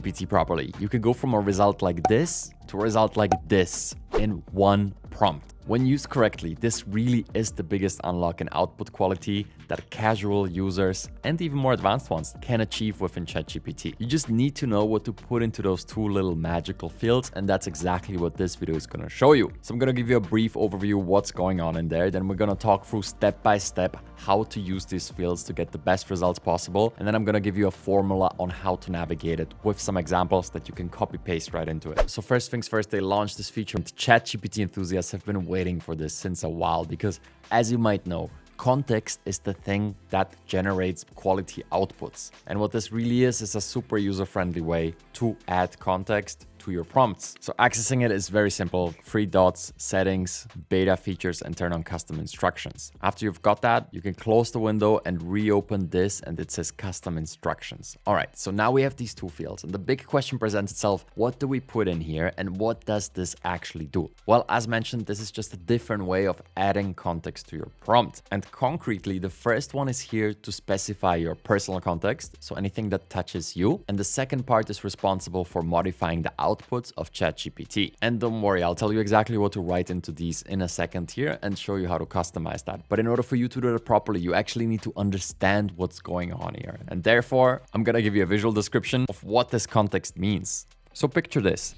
GPT properly. You can go from a result like this to a result like this in one prompt. When used correctly, this really is the biggest unlock in output quality that casual users and even more advanced ones can achieve within ChatGPT. You just need to know what to put into those two little magical fields, and that's exactly what this video is going to show you. So I'm going to give you a brief overview of what's going on in there, then we're going to talk through step by step how to use these fields to get the best results possible, and then I'm going to give you a formula on how to navigate it with some examples that you can copy paste right into it. So first things first, they launched this feature, and ChatGPT enthusiasts have been waiting for this since a while because, as you might know, context is the thing that generates quality outputs. And what this really is a super user-friendly way to add context to your prompts. So accessing it is very simple. 3 dots, settings, beta features, and turn on custom instructions. After you've got that, you can close the window and reopen this, and it says custom instructions. All right, so now we have these two fields, and the big question presents itself: what do we put in here, and what does this actually do? Well, as mentioned, this is just a different way of adding context to your prompt. And concretely, the first one is here to specify your personal context, so anything that touches you. And the second part is responsible for modifying the outputs of ChatGPT. And don't worry, I'll tell you exactly what to write into these in a second here and show you how to customize that. But in order for you to do that properly, you actually need to understand what's going on here. And therefore, I'm gonna give you a visual description of what this context means. So picture this.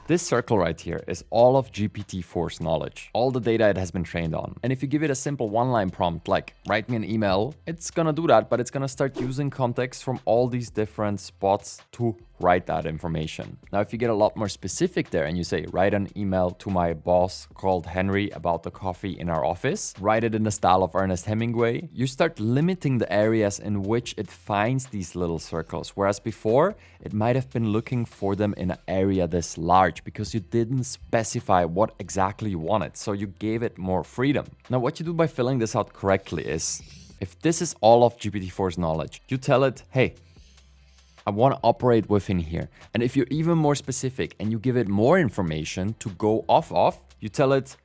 This circle right here is all of GPT-4's knowledge, all the data it has been trained on. And if you give it a simple one-line prompt like write me an email, it's gonna do that, but it's gonna start using context from all these different spots to write that information. Now, if you get a lot more specific there and you say, write an email to my boss called Henry about the coffee in our office, write it in the style of Ernest Hemingway, you start limiting the areas in which it finds these little circles. Whereas before, it might have been looking for them in an area this large because you didn't specify what exactly you wanted. So you gave it more freedom. Now, what you do by filling this out correctly is, if this is all of GPT-4's knowledge, you tell it, hey, I want to operate within here. And if you're even more specific and you give it more information to go off of, you tell it,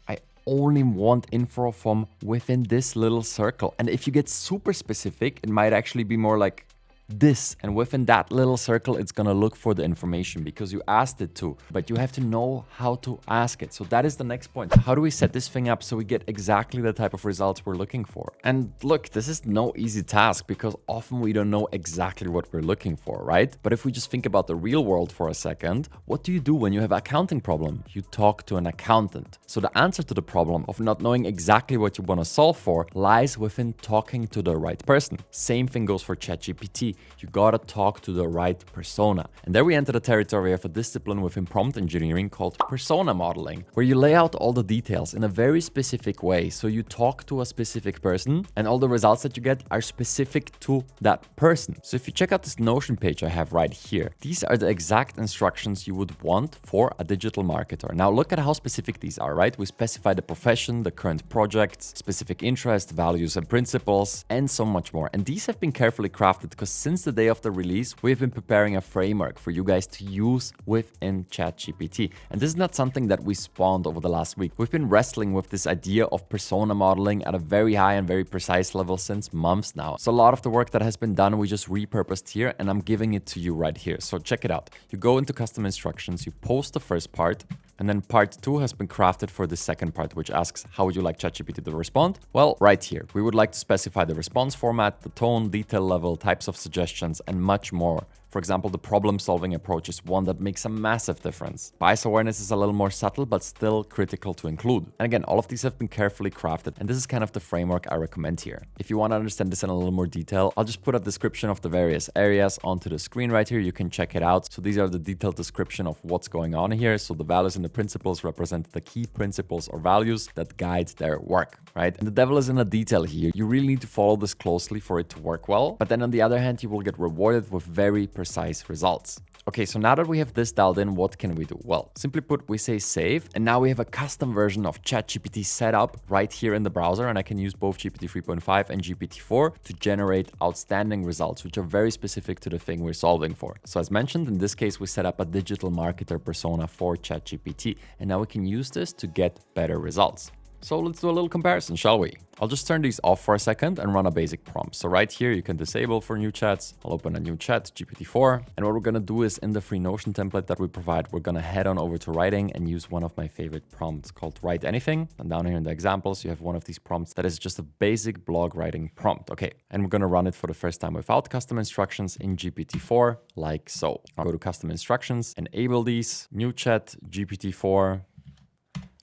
I only want info from within this little circle. And if you get super specific, it might actually be more like this, and within that little circle it's gonna look for the information because you asked it to, but you have to know how to ask it. So that is the next point. How do we set this thing up so we get exactly the type of results we're looking for? And look, this is no easy task because often we don't know exactly what we're looking for, right? But if we just think about the real world for a second, what do you do when you have an accounting problem? You talk to an accountant. So the answer to the problem of not knowing exactly what you want to solve for lies within talking to the right person. Same thing goes for ChatGPT. You gotta talk to the right persona. And there we enter the territory of a discipline within prompt engineering called persona modeling, where you lay out all the details in a very specific way. So you talk to a specific person and all the results that you get are specific to that person. So if you check out this Notion page I have right here, these are the exact instructions you would want for a digital marketer. Now look at how specific these are, right? We specify the profession, the current projects, specific interests, values and principles, and so much more. And these have been carefully crafted because since the day of the release, we've been preparing a framework for you guys to use within ChatGPT. And this is not something that we spawned over the last week. We've been wrestling with this idea of persona modeling at a very high and very precise level since months now. So a lot of the work that has been done, we just repurposed here, and I'm giving it to you right here. So check it out. You go into custom instructions, you post the first part, and then part 2 has been crafted for the second part, which asks, how would you like ChatGPT to respond? Well, right here, we would like to specify the response format, the tone, detail level, types of suggestions, and much more. For example, the problem-solving approach is one that makes a massive difference. Bias awareness is a little more subtle, but still critical to include. And again, all of these have been carefully crafted, and this is kind of the framework I recommend here. If you want to understand this in a little more detail, I'll just put a description of the various areas onto the screen right here. You can check it out. So these are the detailed description of what's going on here. So the values and the principles represent the key principles or values that guide their work, right? And the devil is in the detail here. You really need to follow this closely for it to work well. But then on the other hand, you will get rewarded with very precise results. Okay, so now that we have this dialed in, what can we do? Well, simply put, we say save, and now we have a custom version of ChatGPT set up right here in the browser, and I can use both GPT 3.5 and GPT-4 to generate outstanding results, which are very specific to the thing we're solving for. So as mentioned, in this case, we set up a digital marketer persona for ChatGPT, and now we can use this to get better results. So let's do a little comparison, shall we? I'll just turn these off for a second and run a basic prompt. So right here, you can disable for new chats. I'll open a new chat, GPT-4. And what we're gonna do is in the free Notion template that we provide, we're gonna head on over to writing and use one of my favorite prompts called write anything. And down here in the examples, you have one of these prompts that is just a basic blog writing prompt. Okay, and we're gonna run it for the first time without custom instructions in GPT-4, like so. I'll go to custom instructions, enable these, new chat, GPT-4,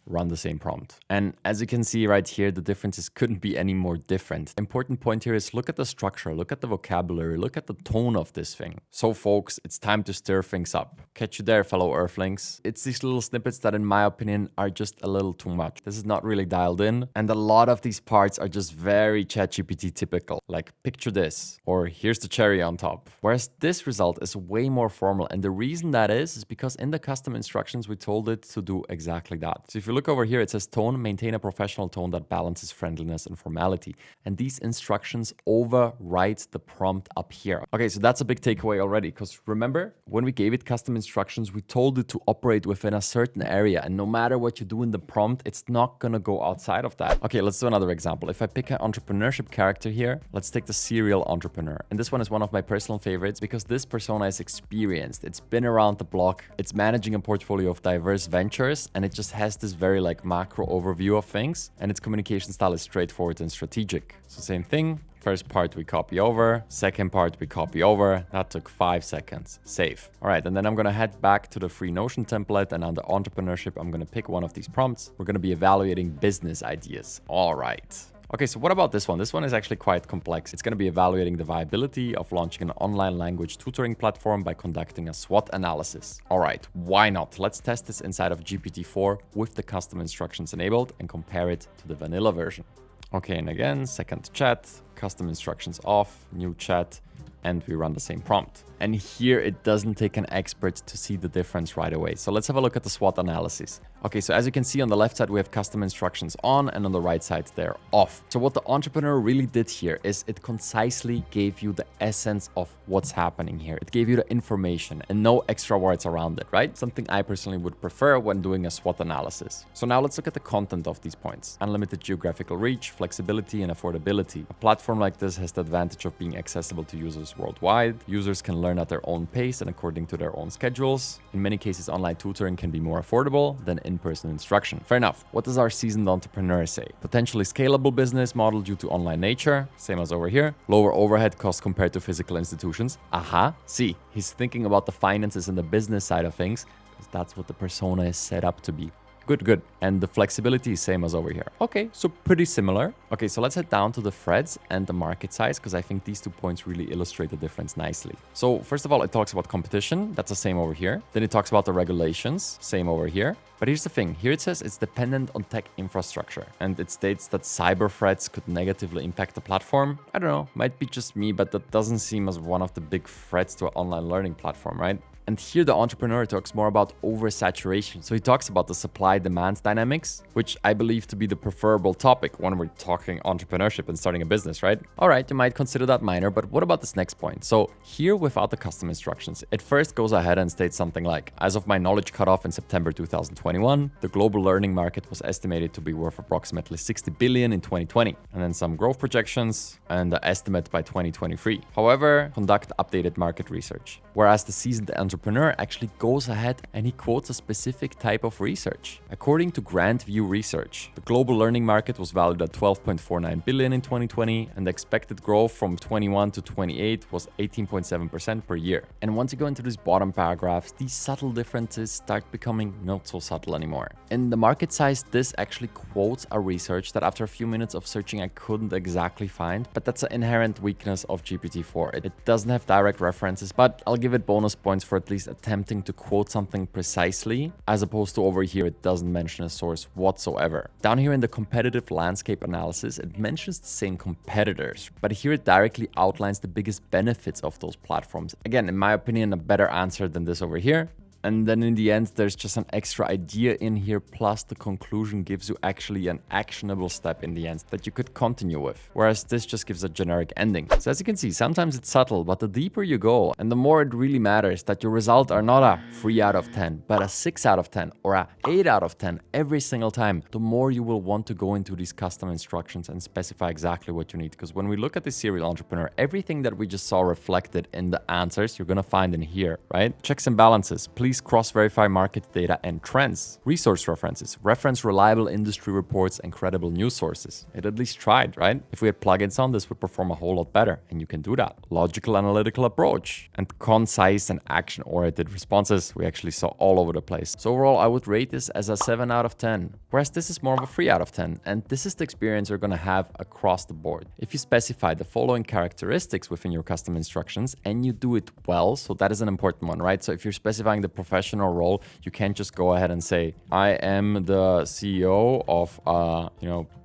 run the same prompt. And as you can see right here, the differences couldn't be any more different. Important point here is look at the structure, look at the vocabulary, look at the tone of this thing. So folks, it's time to stir things up. Catch you there, fellow Earthlings. It's these little snippets that in my opinion are just a little too much. This is not really dialed in. And a lot of these parts are just very ChatGPT typical. Like picture this, or here's the cherry on top. Whereas this result is way more formal. And the reason that is because in the custom instructions, we told it to do exactly that. So if you look over here, it says tone, maintain a professional tone that balances friendliness and formality. And these instructions overwrite the prompt up here. Okay, so that's a big takeaway already, because remember, when we gave it custom instructions, we told it to operate within a certain area. And no matter what you do in the prompt, it's not gonna go outside of that. Okay, let's do another example. If I pick an entrepreneurship character here, let's take the serial entrepreneur. And this one is one of my personal favorites because this persona is experienced. It's been around the block. It's managing a portfolio of diverse ventures, and it just has this very like macro overview of things, and its communication style is straightforward and strategic. So same thing, first part we copy over, second part we copy over. That took 5 seconds. Save. All right, and then I'm gonna head back to the free Notion template, and under entrepreneurship, I'm gonna pick one of these prompts. We're gonna be evaluating business ideas. All right. Okay, so what about this one? This one is actually quite complex. It's going to be evaluating the viability of launching an online language tutoring platform by conducting a SWOT analysis. All right, why not? Let's test this inside of GPT-4 with the custom instructions enabled and compare it to the vanilla version. Okay, and again, second chat, custom instructions off, new chat, and we run the same prompt. And here it doesn't take an expert to see the difference right away. So let's have a look at the SWOT analysis. Okay, so as you can see on the left side, we have custom instructions on, and on the right side, they're off. So what the entrepreneur really did here is it concisely gave you the essence of what's happening here. It gave you the information and no extra words around it, right? Something I personally would prefer when doing a SWOT analysis. So now let's look at the content of these points. Unlimited geographical reach, flexibility, and affordability. A platform like this has the advantage of being accessible to users worldwide. Users can learn at their own pace and according to their own schedules. In many cases, online tutoring can be more affordable than in-person instruction. Fair enough. What does our seasoned entrepreneur say? Potentially scalable business model due to online nature, same as over here. Lower overhead costs compared to physical institutions. Aha, see, he's thinking about the finances and the business side of things, because that's what the persona is set up to be. Good. And the flexibility is same as over here. Okay, so pretty similar. Okay, so let's head down to the threads and the market size, because I think these 2 points really illustrate the difference nicely. So first of all, it talks about competition. That's the same over here. Then it talks about the regulations. Same over here. But here's the thing. Here it says it's dependent on tech infrastructure. And it states that cyber threats could negatively impact the platform. I don't know, might be just me, but that doesn't seem as one of the big threats to an online learning platform, right? And here the entrepreneur talks more about oversaturation. So he talks about the supply-demand dynamics, which I believe to be the preferable topic when we're talking entrepreneurship and starting a business, right? All right, you might consider that minor, but what about this next point? So here without the custom instructions, it first goes ahead and states something like, as of my knowledge cutoff in September 2021, the global learning market was estimated to be worth approximately 60 billion in 2020. And then some growth projections and the estimate by 2023. However, conduct updated market research. Whereas the seasoned entrepreneur actually goes ahead and he quotes a specific type of research. According to Grand View Research, the global learning market was valued at 12.49 billion in 2020, and the expected growth from 21 to 28 was 18.7% per year. And once you go into these bottom paragraphs, these subtle differences start becoming not so subtle anymore. In the market size, this actually quotes a research that after a few minutes of searching, I couldn't exactly find, but that's an inherent weakness of GPT-4. It doesn't have direct references, but I'll give it bonus points for at least attempting to quote something precisely, as opposed to over here, it doesn't mention a source whatsoever. Down here in the competitive landscape analysis, it mentions the same competitors, but here it directly outlines the biggest benefits of those platforms. Again, in my opinion, a better answer than this over here. And then in the end, there's just an extra idea in here, plus the conclusion gives you actually an actionable step in the end that you could continue with. Whereas this just gives a generic ending. So as you can see, sometimes it's subtle, but the deeper you go and the more it really matters that your results are not a 3 out of 10, but a 6 out of 10 or a 8 out of 10 every single time, the more you will want to go into these custom instructions and specify exactly what you need. Because when we look at the serial entrepreneur, everything that we just saw reflected in the answers, you're going to find in here, right? Checks and balances. Please cross-verify market data and trends. Resource references. Reference reliable industry reports and credible news sources. It at least tried, right? If we had plugins on, this would perform a whole lot better, and you can do that. Logical analytical approach and concise and action-oriented responses we actually saw all over the place. So overall, I would rate this as a 7 out of 10, whereas this is more of a 3 out of 10, and this is the experience you're going to have across the board. If you specify the following characteristics within your custom instructions and you do it well, so that is an important one, right? So if you're specifying the professional role, you can't just go ahead and say, I am the CEO of a,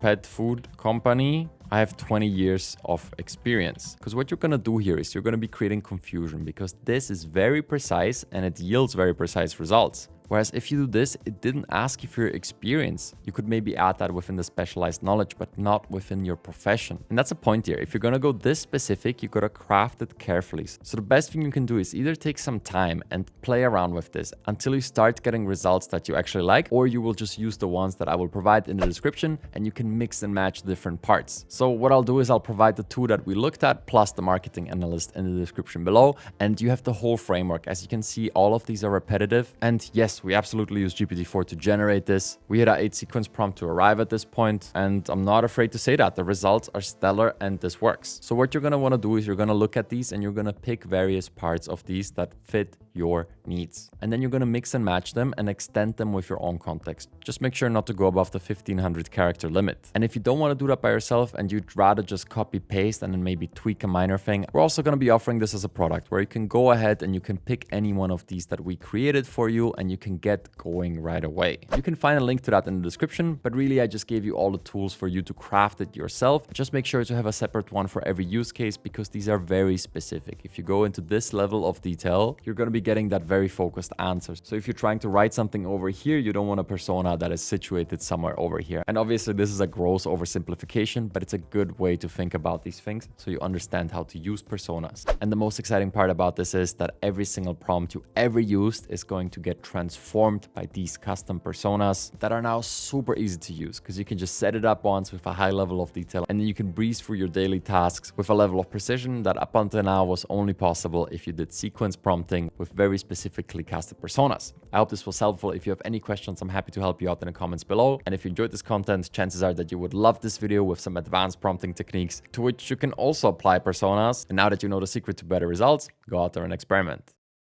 pet food company. I have 20 years of experience. Because what you're going to do here is you're going to be creating confusion, because this is very precise and it yields very precise results. Whereas if you do this, it didn't ask you for your experience. You could maybe add that within the specialized knowledge, but not within your profession. And that's a point here. If you're gonna go this specific, you gotta craft it carefully. So the best thing you can do is either take some time and play around with this until you start getting results that you actually like, or you will just use the ones that I will provide in the description and you can mix and match different parts. So what I'll do is I'll provide the two that we looked at plus the marketing analyst in the description below, and you have the whole framework. As you can see, all of these are repetitive, and yes, we absolutely use GPT-4 to generate this. We had an 8-sequence prompt to arrive at this point, and I'm not afraid to say that. The results are stellar and this works. So what you're going to want to do is you're going to look at these and you're going to pick various parts of these that fit your needs. And then you're going to mix and match them and extend them with your own context. Just make sure not to go above the 1500 character limit. And if you don't want to do that by yourself and you'd rather just copy paste and then maybe tweak a minor thing, we're also going to be offering this as a product where you can go ahead and you can pick any one of these that we created for you and you can get going right away. You can find a link to that in the description, but really I just gave you all the tools for you to craft it yourself. Just make sure to have a separate one for every use case because these are very specific. If you go into this level of detail, you're going to be getting that very focused answer. So if you're trying to write something over here, you don't want a persona that is situated somewhere over here. And obviously this is a gross oversimplification, but it's a good way to think about these things so you understand how to use personas. And the most exciting part about this is that every single prompt you ever used is going to get transformed by these custom personas that are now super easy to use because you can just set it up once with a high level of detail and then you can breeze through your daily tasks with a level of precision that up until now was only possible if you did sequence prompting with very specifically casted personas. I hope this was helpful. If you have any questions, I'm happy to help you out in the comments below. And if you enjoyed this content, chances are that you would love this video with some advanced prompting techniques to which you can also apply personas. And now that you know the secret to better results, go out there and experiment.